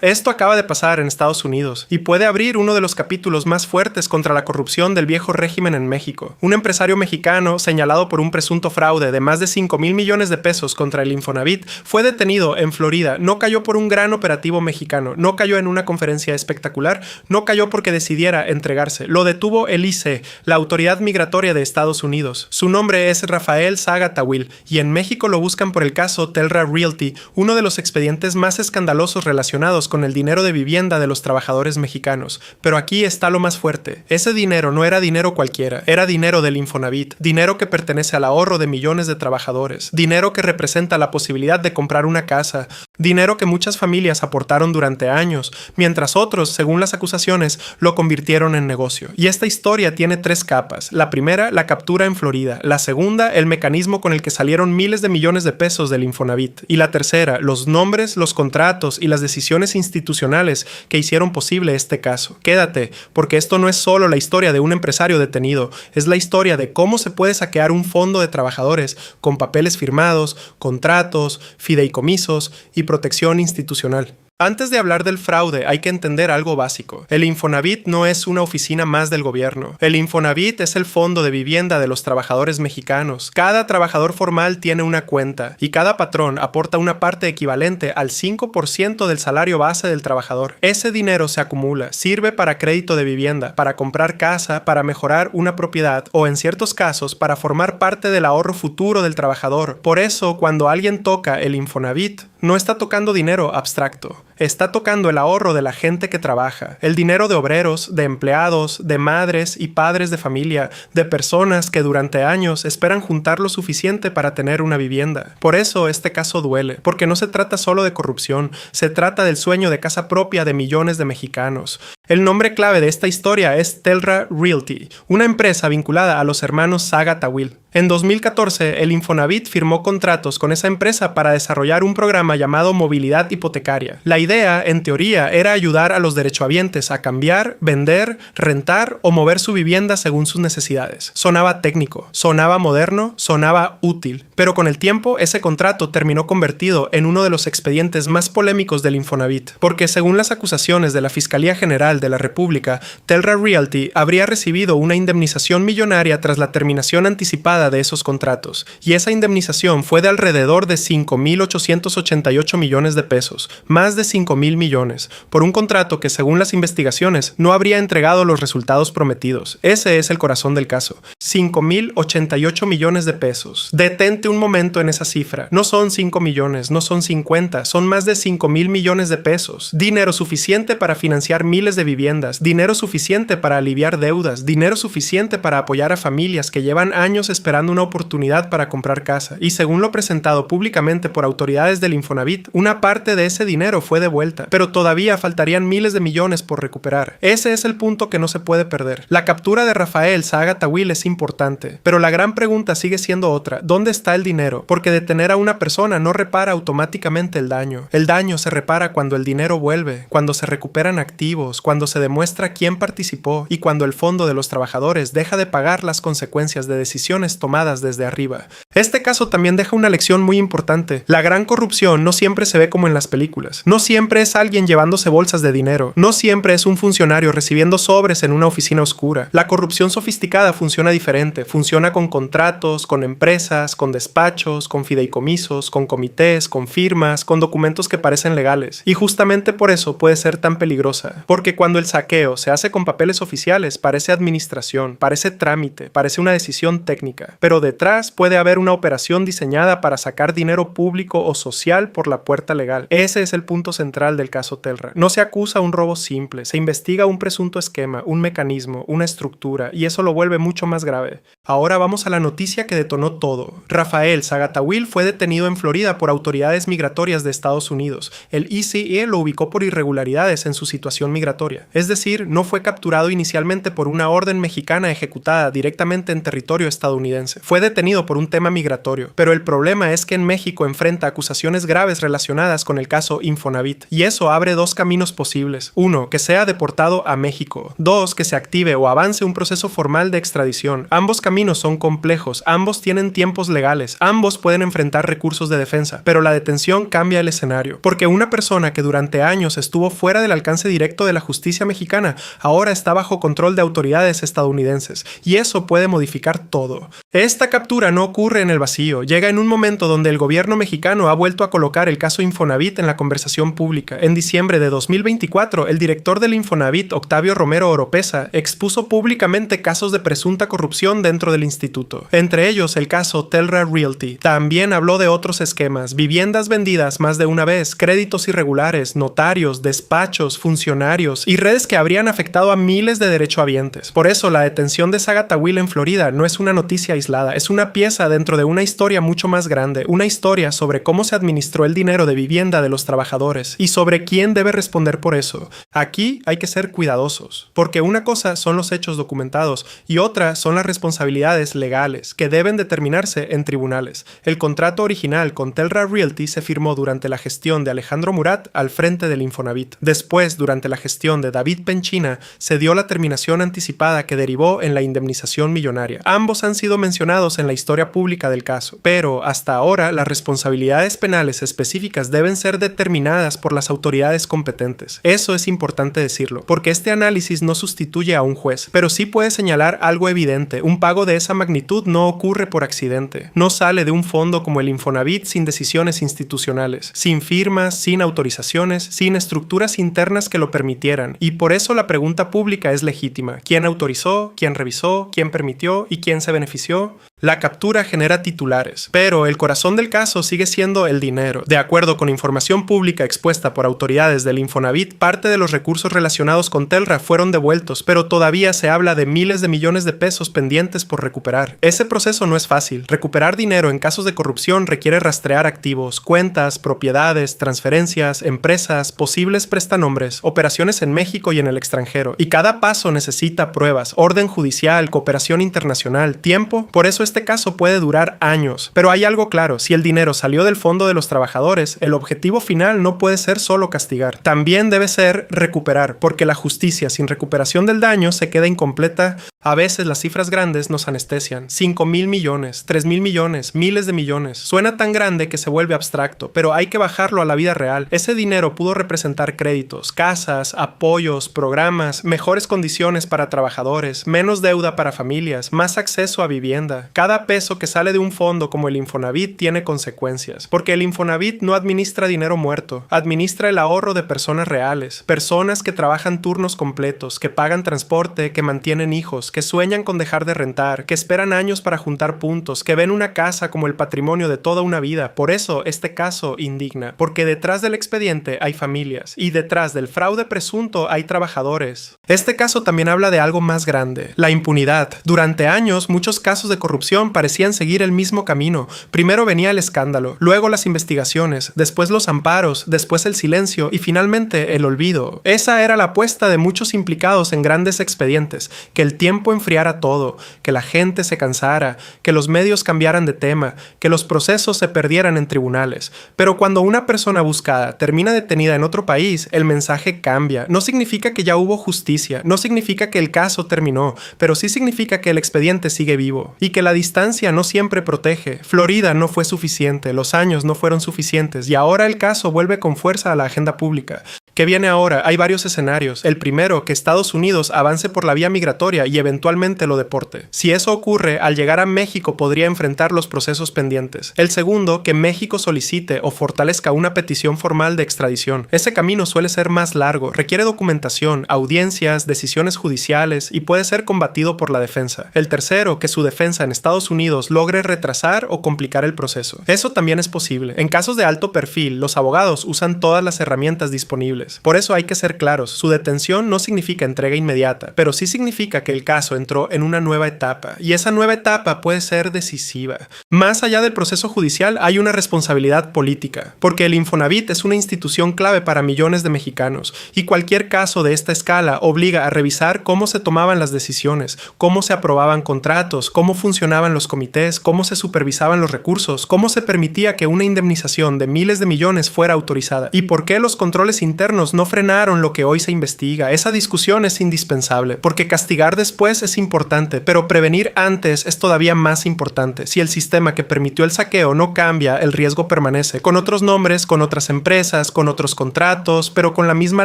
Esto acaba de pasar en Estados Unidos y puede abrir uno de los capítulos más fuertes contra la corrupción del viejo régimen en México. Un empresario mexicano señalado por un presunto fraude de más de 5,000 millones de pesos contra el Infonavit fue detenido en Florida. No cayó por un gran operativo mexicano, no cayó en una conferencia espectacular, no cayó porque decidiera entregarse. Lo detuvo el ICE, la Autoridad Migratoria de Estados Unidos. Su nombre es Rafael Saga Tawil y en México lo buscan por el caso Telra Realty, uno de los expedientes más escandalosos relacionados con el dinero de vivienda de los trabajadores mexicanos. Pero aquí está lo más fuerte. Ese dinero no era dinero cualquiera, era dinero del Infonavit, dinero que pertenece al ahorro de millones de trabajadores, dinero que representa la posibilidad de comprar una casa, dinero que muchas familias aportaron durante años, mientras otros, según las acusaciones, lo convirtieron en negocio. Y esta historia tiene 3 capas. La primera, la captura en Florida. La segunda, el mecanismo con el que salieron miles de millones de pesos del Infonavit. Y la tercera, los nombres, los contratos y las decisiones institucionales que hicieron posible este caso. Quédate, porque esto no es solo la historia de un empresario detenido, es la historia de cómo se puede saquear un fondo de trabajadores con papeles firmados, contratos, fideicomisos y protección institucional. Antes de hablar del fraude, hay que entender algo básico. El Infonavit no es una oficina más del gobierno. El Infonavit es el fondo de vivienda de los trabajadores mexicanos. Cada trabajador formal tiene una cuenta y cada patrón aporta una parte equivalente al 5% del salario base del trabajador. Ese dinero se acumula, sirve para crédito de vivienda, para comprar casa, para mejorar una propiedad o en ciertos casos para formar parte del ahorro futuro del trabajador. Por eso, cuando alguien toca el Infonavit, no está tocando dinero abstracto. Está tocando el ahorro de la gente que trabaja, el dinero de obreros, de empleados, de madres y padres de familia, de personas que durante años esperan juntar lo suficiente para tener una vivienda. Por eso este caso duele, porque no se trata solo de corrupción, se trata del sueño de casa propia de millones de mexicanos. El nombre clave de esta historia es Telra Realty, una empresa vinculada a los hermanos Saga Tawil. En 2014, el Infonavit firmó contratos con esa empresa para desarrollar un programa llamado Movilidad Hipotecaria. La idea, en teoría, era ayudar a los derechohabientes a cambiar, vender, rentar o mover su vivienda según sus necesidades. Sonaba técnico, sonaba moderno, sonaba útil. Pero con el tiempo, ese contrato terminó convertido en uno de los expedientes más polémicos del Infonavit, porque según las acusaciones de la Fiscalía General de la República, Telra Realty habría recibido una indemnización millonaria tras la terminación anticipada de esos contratos, y esa indemnización fue de alrededor de 5,888 millones de pesos, más de 5,000 millones, por un contrato que según las investigaciones no habría entregado los resultados prometidos. Ese es el corazón del caso. 5,088 millones de pesos. Detente un momento en esa cifra. No son 5 millones, no son 50, son más de 5,000 millones de pesos. Dinero suficiente para financiar miles de viviendas, dinero suficiente para aliviar deudas, dinero suficiente para apoyar a familias que llevan años esperando una oportunidad para comprar casa. Y según lo presentado públicamente por autoridades del Infonavit, una parte de ese dinero fue devuelta, pero todavía faltarían miles de millones por recuperar. Ese es el punto que no se puede perder. La captura de Rafael Saga Tawil es importante, pero la gran pregunta sigue siendo otra. ¿Dónde está el dinero? Porque detener a una persona no repara automáticamente el daño. El daño se repara cuando el dinero vuelve, cuando se recuperan activos, cuando se demuestra quién participó y cuando el fondo de los trabajadores deja de pagar las consecuencias de decisiones tomadas desde arriba. Este caso también deja una lección muy importante. La gran corrupción no siempre se ve como en las películas. No siempre es alguien llevándose bolsas de dinero. No siempre es un funcionario recibiendo sobres en una oficina oscura. La corrupción sofisticada funciona diferente. Funciona con contratos, con empresas, con despachos, con fideicomisos, con comités, con firmas, con documentos que parecen legales. Y justamente por eso puede ser tan peligrosa. Porque cuando el saqueo se hace con papeles oficiales, parece administración, parece trámite, parece una decisión técnica. Pero detrás puede haber una operación diseñada para sacar dinero público o social por la puerta legal. Ese es el punto central del caso Telra. No se acusa un robo simple, se investiga un presunto esquema, un mecanismo, una estructura, y eso lo vuelve mucho más grave. Ahora vamos a la noticia que detonó todo. Rafael Saga Tawil fue detenido en Florida por autoridades migratorias de Estados Unidos. El ICE lo ubicó por irregularidades en su situación migratoria. Es decir, no fue capturado inicialmente por una orden mexicana ejecutada directamente en territorio estadounidense. Fue detenido por un tema migratorio, pero el problema es que en México enfrenta acusaciones graves relacionadas con el caso Infonavit. Infonavit. Y eso abre dos caminos posibles. Uno, que sea deportado a México. Dos, que se active o avance un proceso formal de extradición. Ambos caminos son complejos, ambos tienen tiempos legales, ambos pueden enfrentar recursos de defensa, pero la detención cambia el escenario, porque una persona que durante años estuvo fuera del alcance directo de la justicia mexicana, ahora está bajo control de autoridades estadounidenses, y eso puede modificar todo. Esta captura no ocurre en el vacío, llega en un momento donde el gobierno mexicano ha vuelto a colocar el caso Infonavit en la conversación pública. En diciembre de 2024, el director del Infonavit, Octavio Romero Oropesa, expuso públicamente casos de presunta corrupción dentro del instituto, entre ellos el caso Telra Realty. También habló de otros esquemas, viviendas vendidas más de una vez, créditos irregulares, notarios, despachos, funcionarios y redes que habrían afectado a miles de derechohabientes. Por eso la detención de Zagatawil en Florida no es una noticia aislada, es una pieza dentro de una historia mucho más grande, una historia sobre cómo se administró el dinero de vivienda de los trabajadores y sobre quién debe responder por eso. Aquí hay que ser cuidadosos, porque una cosa son los hechos documentados y otra son las responsabilidades legales que deben determinarse en tribunales. El contrato original con Telra Realty se firmó durante la gestión de Alejandro Murat al frente del Infonavit. Después, durante la gestión de David Penchina, se dio la terminación anticipada que derivó en la indemnización millonaria. Ambos han sido mencionados en la historia pública del caso, pero hasta ahora las responsabilidades penales específicas deben ser determinadas por las autoridades competentes. Eso es importante decirlo, porque este análisis no sustituye a un juez, pero sí puede señalar algo evidente. Un pago de esa magnitud no ocurre por accidente. No sale de un fondo como el Infonavit sin decisiones institucionales, sin firmas, sin autorizaciones, sin estructuras internas que lo permitieran. Y por eso la pregunta pública es legítima. ¿Quién autorizó? ¿Quién revisó? ¿Quién permitió? ¿Y quién se benefició? La captura genera titulares, pero el corazón del caso sigue siendo el dinero. De acuerdo con información pública expuesta por autoridades del Infonavit, parte de los recursos relacionados con Telra fueron devueltos, pero todavía se habla de miles de millones de pesos pendientes por recuperar. Ese proceso no es fácil. Recuperar dinero en casos de corrupción requiere rastrear activos, cuentas, propiedades, transferencias, empresas, posibles prestanombres, operaciones en México y en el extranjero. Y cada paso necesita pruebas, orden judicial, cooperación internacional, tiempo. Por eso este caso puede durar años. Pero hay algo claro, si el dinero salió del fondo de los trabajadores, el objetivo final no puede ser solo castigar. También debe ser recuperar, porque la justicia sin recuperación del daño se queda incompleta. A veces las cifras grandes nos anestesian. 5,000 millones, 3,000 millones, miles de millones. Suena tan grande que se vuelve abstracto, pero hay que bajarlo a la vida real. Ese dinero pudo representar créditos, casas, apoyos, programas, mejores condiciones para trabajadores, menos deuda para familias, más acceso a vivienda. Cada peso que sale de un fondo como el Infonavit tiene consecuencias, porque el Infonavit no administra dinero muerto, administra el ahorro de personas reales, personas que trabajan turnos completos, que pagan transporte, que mantienen hijos, que sueñan con dejar de rentar, que esperan años para juntar puntos, que ven una casa como el patrimonio de toda una vida. Por eso este caso indigna, porque detrás del expediente hay familias y detrás del fraude presunto hay trabajadores. Este caso también habla de algo más grande, la impunidad. Durante años muchos casos de corrupción parecían seguir el mismo camino. Primero venía el escándalo, luego las investigaciones, después los amparos, después el silencio y finalmente el olvido. Esa era la apuesta de muchos implicados en grandes expedientes, que el tiempo enfriara todo, que la gente se cansara, que los medios cambiaran de tema, que los procesos se perdieran en tribunales. Pero cuando una persona buscada termina detenida en otro país, el mensaje cambia. No significa que ya hubo justicia, no significa que el caso terminó, pero sí significa que el expediente sigue vivo y que la distancia no siempre protege. Florida no fue suficiente, los años no fueron suficientes y ahora el caso vuelve con fuerza a la agenda pública. ¿Qué viene ahora? Hay varios escenarios. El primero, que Estados Unidos avance por la vía migratoria y eventualmente lo deporte. Si eso ocurre, al llegar a México podría enfrentar los procesos pendientes. El segundo, que México solicite o fortalezca una petición formal de extradición. Ese camino suele ser más largo, requiere documentación, audiencias, decisiones judiciales y puede ser combatido por la defensa. El tercero, que su defensa en Estados Unidos logre retrasar o complicar el proceso. Eso también es posible. En casos de alto perfil, los abogados usan todas las herramientas disponibles. posibles. Por eso hay que ser claros, su detención no significa entrega inmediata, pero sí significa que el caso entró en una nueva etapa, y esa nueva etapa puede ser decisiva. Más allá del proceso judicial hay una responsabilidad política, porque el Infonavit es una institución clave para millones de mexicanos, y cualquier caso de esta escala obliga a revisar cómo se tomaban las decisiones, cómo se aprobaban contratos, cómo funcionaban los comités, cómo se supervisaban los recursos, cómo se permitía que una indemnización de miles de millones fuera autorizada, y por qué los controles internos no frenaron lo que hoy se investiga. Esa discusión es indispensable, porque castigar después es importante, pero prevenir antes es todavía más importante. Si el sistema que permitió el saqueo no cambia, el riesgo permanece, con otros nombres, con otras empresas, con otros contratos, pero con la misma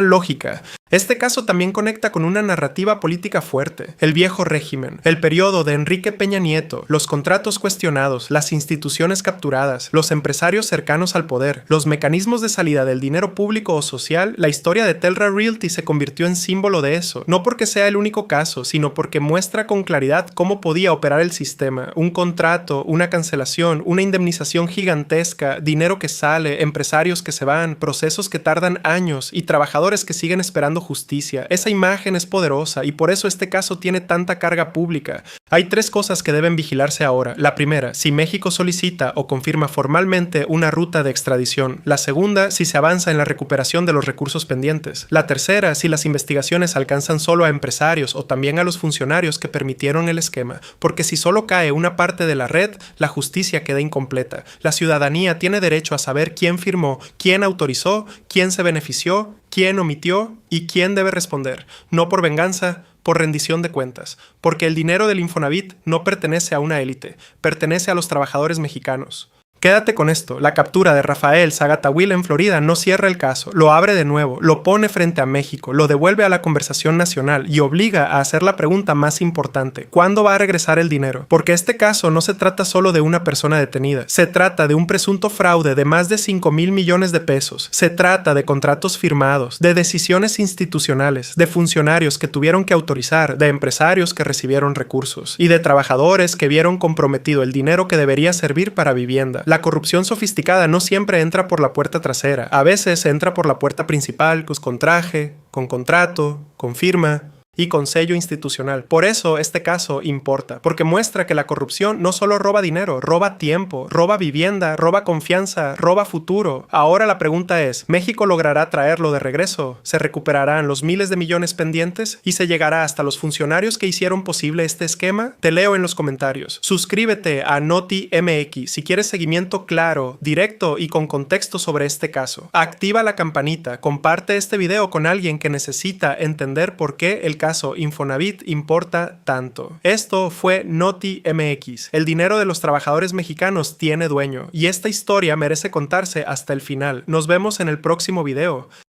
lógica. Este caso también conecta con una narrativa política fuerte, el viejo régimen, el periodo de Enrique Peña Nieto, los contratos cuestionados, las instituciones capturadas, los empresarios cercanos al poder, los mecanismos de salida del dinero público o social. La historia de Telra Realty se convirtió en símbolo de eso, no porque sea el único caso, sino porque muestra con claridad cómo podía operar el sistema, un contrato, una cancelación, una indemnización gigantesca, dinero que sale, empresarios que se van, procesos que tardan años y trabajadores que siguen esperando justicia. Esa imagen es poderosa y por eso este caso tiene tanta carga pública. Hay tres cosas que deben vigilarse ahora. La primera, si México solicita o confirma formalmente una ruta de extradición. La segunda, si se avanza en la recuperación de los recursos pendientes. La tercera, si las investigaciones alcanzan solo a empresarios o también a los funcionarios que permitieron el esquema. Porque si solo cae una parte de la red, la justicia queda incompleta. La ciudadanía tiene derecho a saber quién firmó, quién autorizó, quién se benefició, quién omitió y quién debe responder, no por venganza, por rendición de cuentas, porque el dinero del Infonavit no pertenece a una élite, pertenece a los trabajadores mexicanos. Quédate con esto, la captura de Rafael Zagatawil en Florida no cierra el caso, lo abre de nuevo, lo pone frente a México, lo devuelve a la conversación nacional y obliga a hacer la pregunta más importante: ¿cuándo va a regresar el dinero? Porque este caso no se trata solo de una persona detenida, se trata de un presunto fraude de más de 5,000 millones de pesos, se trata de contratos firmados, de decisiones institucionales, de funcionarios que tuvieron que autorizar, de empresarios que recibieron recursos y de trabajadores que vieron comprometido el dinero que debería servir para vivienda. La corrupción sofisticada no siempre entra por la puerta trasera, a veces entra por la puerta principal, pues con traje, con contrato, con firma y con sello institucional. Por eso este caso importa, porque muestra que la corrupción no solo roba dinero, roba tiempo, roba vivienda, roba confianza, roba futuro. Ahora la pregunta es, ¿México logrará traerlo de regreso? ¿Se recuperarán los miles de millones pendientes? ¿Y se llegará hasta los funcionarios que hicieron posible este esquema? Te leo en los comentarios. Suscríbete a Noti MX si quieres seguimiento claro, directo y con contexto sobre este caso. Activa la campanita, comparte este video con alguien que necesita entender por qué el caso Infonavit importa tanto. Esto fue Noti MX. El dinero de los trabajadores mexicanos tiene dueño y esta historia merece contarse hasta el final. Nos vemos en el próximo video.